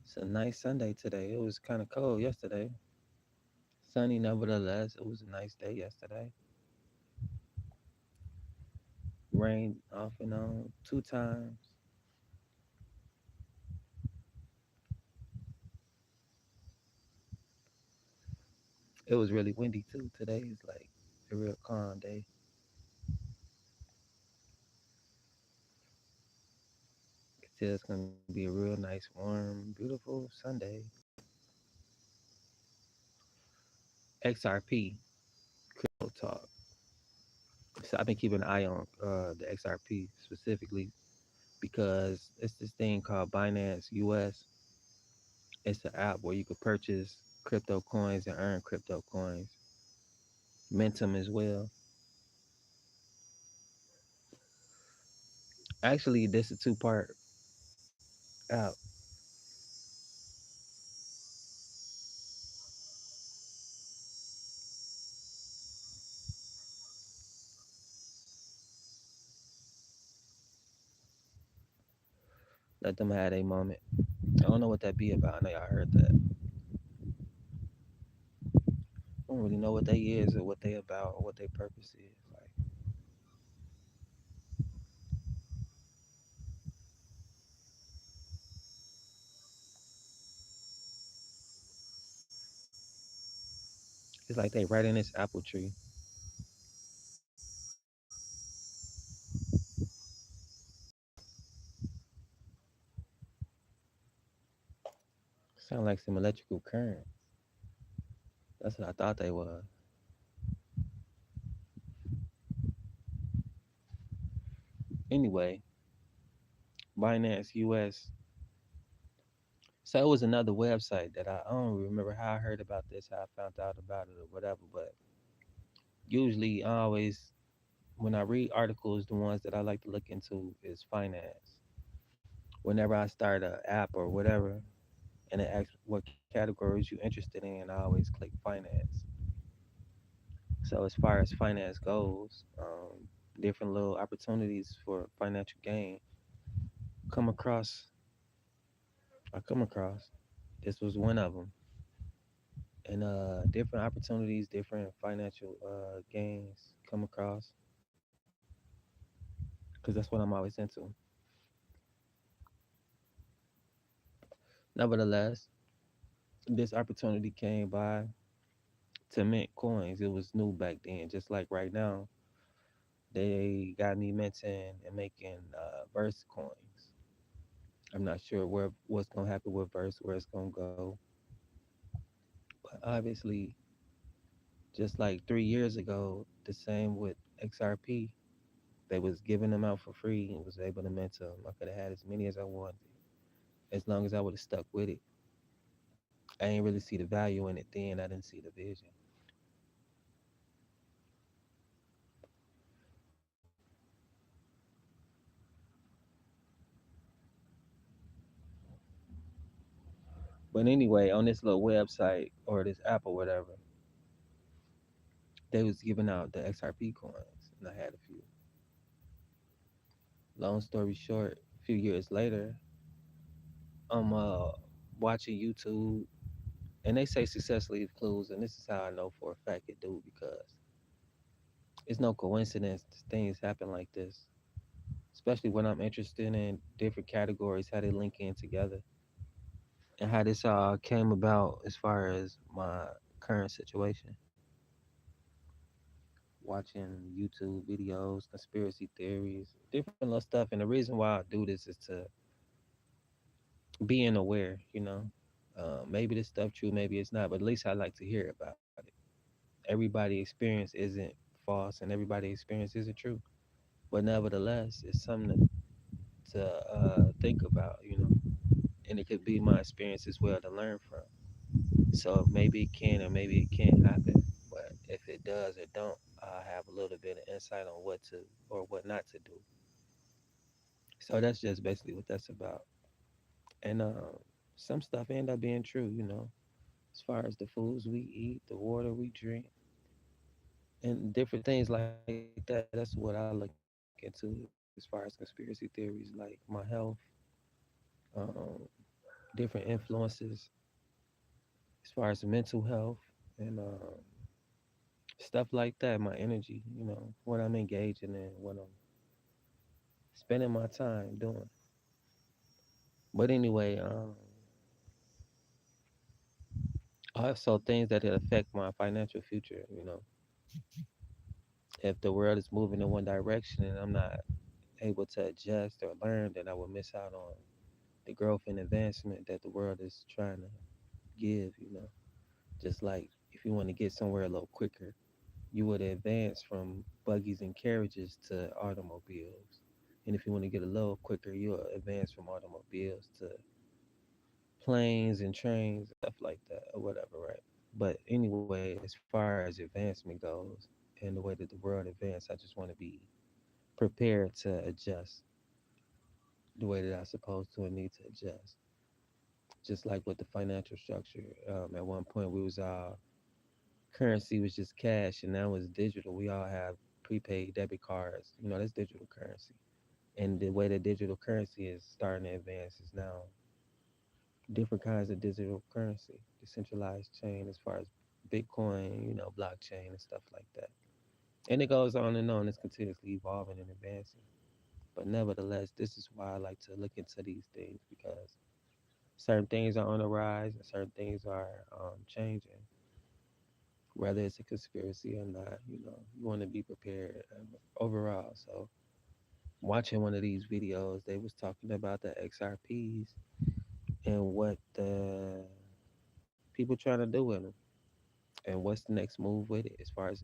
It's a nice Sunday today. It was kind of cold yesterday. Sunny nevertheless. It was a nice day yesterday. Rained off and on 2 times. It was really windy too. Today is like a real calm day. You can tell it's gonna be a real nice, warm, beautiful Sunday. XRP, crypto talk. So I've been keeping an eye on the XRP specifically because it's this thing called Binance US. It's an app where you could purchase crypto coins and earn crypto coins. Mintum as well. Actually, this is a two-part app. Let them have a moment. I don't know what that be about. I know y'all heard that. I don't really know what they is or what they about or what their purpose is. Like it's like they right in this apple tree. Sound like some electrical current. That's what I thought they was. Anyway, Binance US. So it was another website that I don't remember how I heard about this, how I found out about it or whatever. But usually, I always when I read articles, the ones that I like to look into is finance. Whenever I start an app or whatever, and it asks what categories you're interested in, I always click finance. So as far as finance goes, different little opportunities for financial gain come across. I come across. This was one of them, and different opportunities, different financial gains come across because that's what I'm always into. Nevertheless, this opportunity came by to mint coins. It was new back then, just like right now. They got me minting and making Verse coins. I'm not sure what's gonna happen with Verse, where it's gonna go, but obviously, just like 3 years ago, the same with XRP. They was giving them out for free and was able to mint them. I could have had as many as I wanted, as long as I would have stuck with it. I ain't really see the value in it then. I didn't see the vision. But anyway, on this little website or this app or whatever, they was giving out the XRP coins, and I had a few. Long story short, a few years later, I'm watching YouTube, and they say success leaves clues, and this is how I know for a fact it do because it's no coincidence things happen like this, especially when I'm interested in different categories, how they link in together, and how this all came about as far as my current situation. Watching YouTube videos, conspiracy theories, different little stuff, and the reason why I do this is to being aware, maybe this stuff true, maybe it's not, but at least I like to hear about it. Everybody experience isn't false and everybody experience isn't true, but nevertheless it's something to think about, and it could be my experience as well to learn from. So maybe it can or maybe it can't happen, but if it does or don't, I have a little bit of insight on what to or what not to do. So that's just basically what that's about. And some stuff end up being true, as far as the foods we eat, the water we drink, and different things like that. That's what I look into as far as conspiracy theories, like my health, um, different things like that. different influences as far as mental health and stuff like that. My energy, what I'm engaging in, what I'm spending my time doing. But anyway, also things that affect my financial future. If the world is moving in one direction and I'm not able to adjust or learn, then I will miss out on the growth and advancement that the world is trying to give. Just like if you want to get somewhere a little quicker, you would advance from buggies and carriages to automobiles. And if you want to get a little quicker, you'll advance from automobiles to planes and trains, stuff like that, or whatever, right? But anyway, as far as advancement goes and the way that the world advances, I just want to be prepared to adjust the way that I supposed to and need to adjust. Just like with the financial structure, at one point we was all currency was just cash, and now it's digital. We all have prepaid debit cards. That's digital currency. And the way that digital currency is starting to advance is now different kinds of digital currency, decentralized chain as far as Bitcoin, blockchain and stuff like that. And it goes on and on. It's continuously evolving and advancing. But nevertheless, this is why I like to look into these things because certain things are on the rise and certain things are changing. Whether it's a conspiracy or not, you want to be prepared overall. So watching one of these videos, they was talking about the XRPs and what the people trying to do with them and what's the next move with it as far as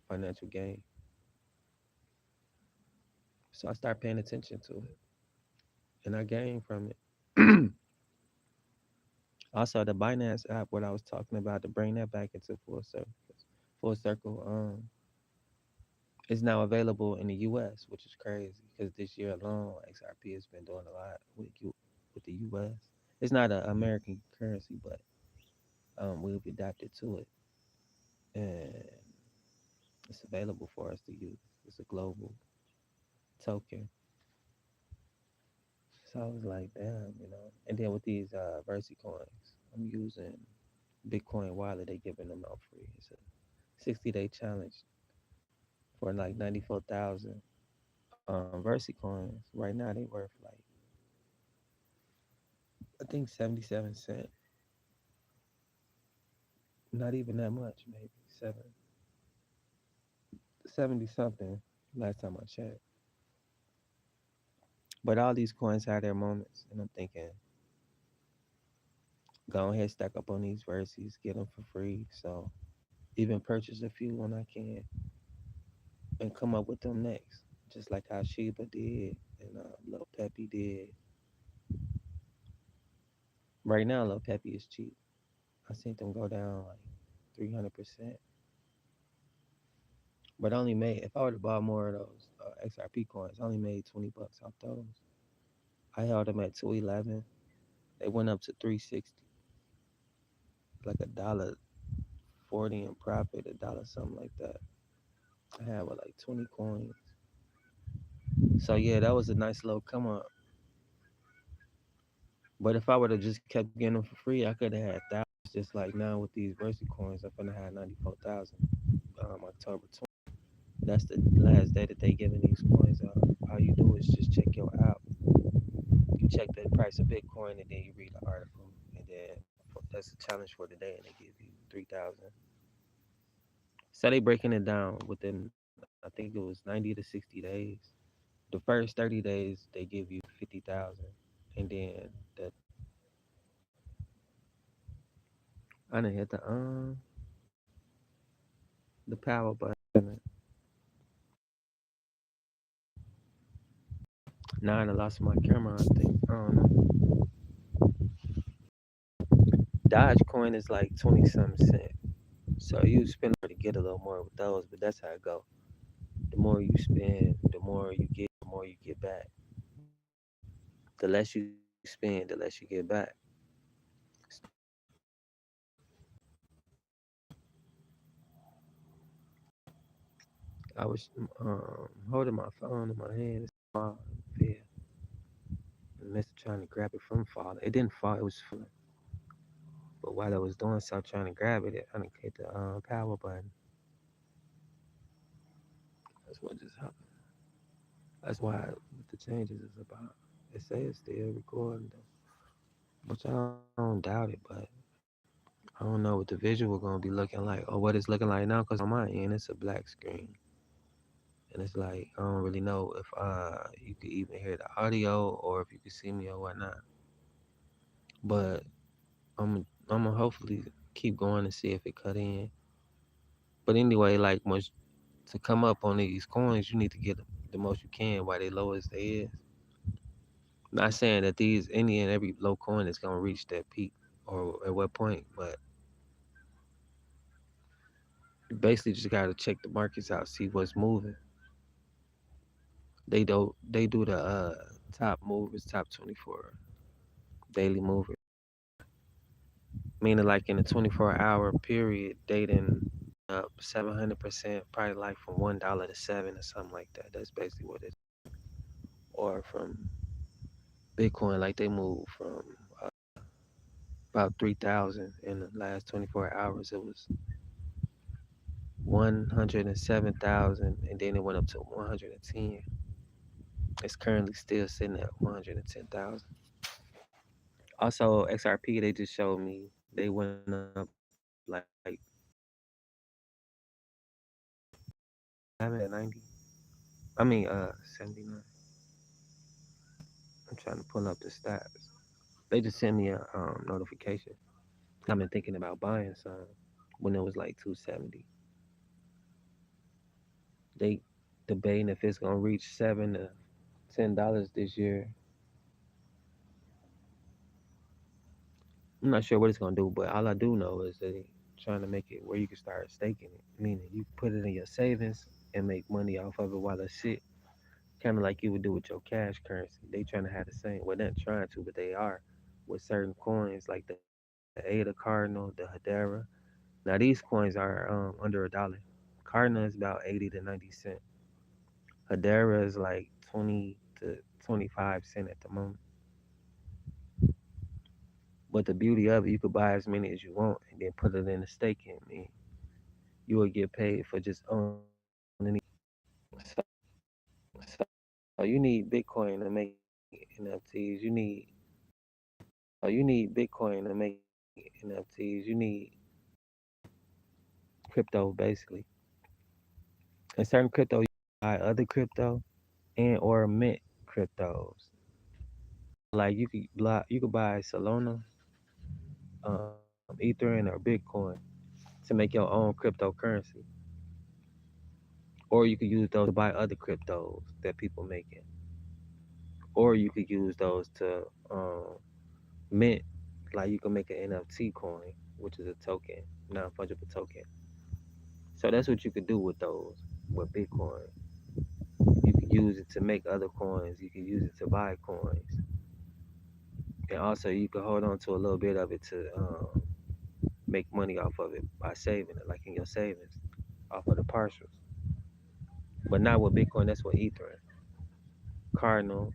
financial gain. So I start paying attention to it and I gain from it. Also, the Binance app, what I was talking about, to bring that back into full circle, is now available in the U.S., which is crazy because this year alone, XRP has been doing a lot with the U.S. It's not an American currency, but we've adapted to it, and it's available for us to use. It's a global token. So I was like, damn. And then with these Versi coins, I'm using Bitcoin Wallet. They giving them out free. It's a 60-day challenge for like 94,000 Versi coins. Right now they worth like I think 77 cents. Not even that much, maybe 70 something last time I checked. But all these coins have their moments, and I'm thinking, go ahead, stack up on these Verses, get them for free. So even purchase a few when I can, and come up with them next, just like how Sheba did and Lil Peppy did. Right now, Lil Peppy is cheap. I seen them go down like 300%, but I only made if I would have bought more of those XRP coins, I only made $20 off those. I held them at 211. They went up to 360, like $1.40 in profit, a dollar something like that. I had with like 20 coins. So yeah, that was a nice little come up. But if I would have just kept getting them for free, I could have had thousands. Just like now with these Versi coins, I'm gonna have 94,000. October 20th. That's the last day that they giving these coins out. All you do is just check your app. You check the price of Bitcoin, and then you read the article, and then that's a challenge for the day, and they give you 3,000. So they breaking it down within, I think it was 90 to 60 days. The first 30 days they give you 50,000, and then I didn't hit the power button. Now I done lost my camera. I think I don't know. Dogecoin is like 20 something cent. So you spend to get a little more with those, but that's how it go. The more you spend, the more you get, the more you get back. The less you spend, the less you get back. I was holding my phone in my hand. It's small, yeah. Mr. trying to grab it from falling. It didn't fall. It was falling. But while I was doing so, trying to grab it, I didn't hit the power button. That's what just happened. That's why the changes is about. It say it's still recording though, which I don't doubt it, but I don't know what the visual gonna be looking like or what it's looking like now. Cause on my end it's a black screen, and it's like I don't really know if you could even hear the audio or if you could see me or whatnot. But I'm gonna hopefully keep going and see if it cut in. But anyway, like much to come up on these coins, you need to get the most you can while they low as they is. Not saying that these any and every low coin is gonna reach that peak or at what point, but you basically just gotta check the markets out, see what's moving. They do the top movers, top 24 daily movers. Meaning like in a 24-hour period, they done up 700%, probably like from $1 to seven or something like that. That's basically what it is. Or from Bitcoin, like they moved from uh, about 3,000 in the last 24 hours. It was 107,000, and then it went up to 110. It's currently still sitting at 110,000. Also, XRP, they just showed me they went up like 7 at 90. I mean, 79. I'm trying to pull up the stats. They just sent me a notification. I've been thinking about buying some when it was like 270. They debating if it's gonna reach $7 to $10 this year. I'm not sure what it's gonna do, but all I do know is they trying to make it where you can start staking it, meaning you put it in your savings and make money off of it while it sit, kind of like you would do with your cash currency. They trying to have the same. Well, they're not trying to, but they are with certain coins like the ADA Cardinal, the Hedera. Now these coins are under $1. Cardinal is about 80 to 90 cents. Hedera is like 20 to 25 cents at the moment. But the beauty of it, you could buy as many as you want and then put it in the staking. And you will get paid for just owning these. So you need Bitcoin to make NFTs. You need Bitcoin to make NFTs. You need crypto basically. And certain crypto you can buy other crypto and or mint cryptos. Like you could buy Solana, Ethereum, or Bitcoin to make your own cryptocurrency, or you could use those to buy other cryptos that people making, or you could use those to mint. Like you can make an NFT coin, which is a token, non-fungible token. So that's what you could do with those with Bitcoin. You could use it to make other coins. You could use it to buy coins, and also you could hold on to a little bit of it to make money off of it by saving it, like in your savings, off of the partials. But not with Bitcoin. That's with Ethereum, Cardinal,